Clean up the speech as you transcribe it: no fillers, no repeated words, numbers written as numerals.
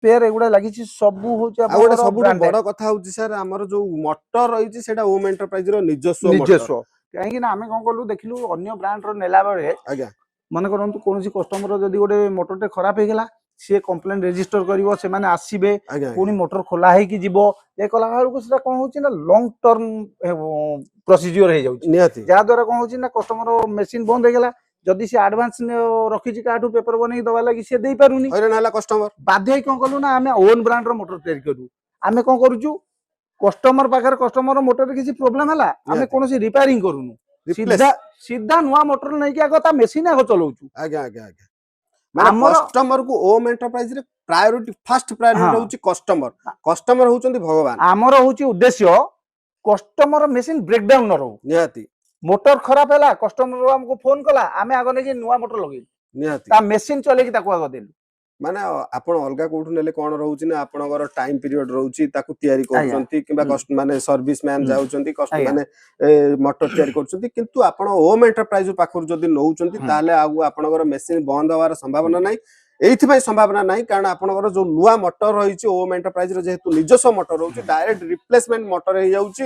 Spare ଏଗୁଡା ଲାଗିଛି ସବୁ ହଉଛି ଆଉ ଗୋଟେ ଆପଣଙ୍କର ସବୁଠୁ branded, ବଡ କଥା ହଉଛି ସାର୍ ଆମର ଯୋଉ ମଟର ରହିଛି ସେଟା ଓମ୍ ଏଣ୍ଟରପ୍ରାଇଜ ର ନିଜସ୍ୱ ମଟର। ନିଜସ୍ୱ। କାହିଁକି ନା ଆମେ କଣ କଲୁ ଦେଖିଲୁ ଅନ୍ୟ ବ୍ରାଣ୍ଡ ର ନେଲା ବେଳେ ଆଜ୍ଞା ମନେ କରନ୍ତୁ କୌଣସି କଷ୍ଟମର ଯଦି ଗୋଟେ ମୋଟରଟେ ଖରାପ ହେଇଗଲା ସିଏ କମ୍ପ୍ଲେନ ରେଜିଷ୍ଟର କରିବ, ସେମାନେ ଆସିବେ, ଆଜ୍ଞା ପୁଣି ମୋଟର ଖୋଲା ହେଇକି ଯିବ, ଏ କଲା ବେଳକୁ ସେଟା କଣ ହଉଛି ନା ଲଙ୍ଗ ଟର୍ମ ପ୍ରୋସିଜିଓର ହେଇଯାଉଛି, ନିହାତି ଯାହା ଦ୍ୱାରା କଣ ହଉଛି ନା କଷ୍ଟମର ମେସିନ ବନ୍ଦ ହେଇଗଲା, ଯଦି ସେ ଆଡଭାନ୍ସ ରଖିଛି କାହାଠୁ ପେପର ବନେଇକି ଦବା ଲାଗି ସେ ଦେଇପାରୁନି, ହଇରାଣ ହେଲା କଷ୍ଟମର। ବାଧ୍ୟ ହେଇ କଣ କଲୁ ନା ଆମେ ଓନ୍ ବ୍ରାଣ୍ଡ ର ମୋଟର ତିଆରି କରୁ। ଆମେ କଣ କରୁଛୁ କଷ୍ଟମର ପାଖରେ କଷ୍ଟମର ମୋଟରରେ କିଛି ପ୍ରୋବ୍ଲେମ ହେଲା ଆମେ ନିହାତି କୌଣସି ରିପାରିଂ କରୁନୁ, ରିପ୍ଲେସ। ସିଧା ସିଧା ନୂଆ ମୋଟର ନେଇକି ଆଗ ତା ମେସିନ ଆଗ ଚଲଉଛୁ। ଆଜ୍ଞା ଆଜ୍ଞା ଆଜ୍ଞା ମାନେ ଆମର କଷ୍ଟମର କୁ ଓମ୍ ଏଣ୍ଟରପ୍ରାଇଜ ରେ ପ୍ରାୟୋରିଟି ଫାଷ୍ଟ ପ୍ରାୟୋରିଟି ହଁ ହଉଛି କଷ୍ଟମର। କଷ୍ଟମର ହଉଛନ୍ତି ଭଗବାନ। ଆମର ହଉଛି ଉଦ୍ଦେଶ୍ୟ କଷ୍ଟମର ମେସିନ ବ୍ରେକଡାଉନ ନ ରହୁ। ନିହାତି ମୋଟର ଖରାପ ହେଲା କଷ୍ଟମର ଆମକୁ ଫୋନ କଲା ଆମେ ଆଗ ନେଇକି ନୂଆ ମୋଟର ଲଗେଇଲୁ, ନିହାତି ତା ମେସିନ ଚଲେଇକି ତାକୁ ଆଗ ଦେଲୁ। ମାନେ ଆପଣ ଅଲଗା କୋଉଠୁ ନେଲେ କଣ ରହୁଛି ନା ଆପଣଙ୍କର ଟାଇମ ପିରିୟଡ ରହୁଛି, ତାକୁ ତିଆରି ଆଜ୍ଞା କରୁଛନ୍ତି କିମ୍ବା ମାନେ ସର୍ଭିସ ମ୍ୟାନ ହୁଁ ଯାଉଛନ୍ତି ଆଜ୍ଞା ମାନେ ମଟର ତିଆରି କରୁଛନ୍ତି, କିନ୍ତୁ ଆପଣ ଓମ୍ ଏଣ୍ଟରପ୍ରାଇଜ ପାଖରୁ ଯଦି ନଉଛନ୍ତି ହୁଁ ତାହେଲେ ଆଉ ଆପଣଙ୍କର ମେସିନ ବନ୍ଦ ହବାର ସମ୍ଭାବନା ନାହିଁ। ଏଇଥିପାଇଁ ସମ୍ଭାବନା ନାହିଁ କାରଣ ଆପଣଙ୍କର ଯୋଉ ନୂଆ ମଟର ରହିଛି ଓମ୍ ଏଣ୍ଟରପ୍ରାଇଜ ର ଯେହେତୁ ନିଜସ୍ୱ ମଟର ରହୁଛି ଡାଇରେକ୍ଟ ରିପ୍ଲେସମେଣ୍ଟ ମଟର ହେଇଯାଉଛି।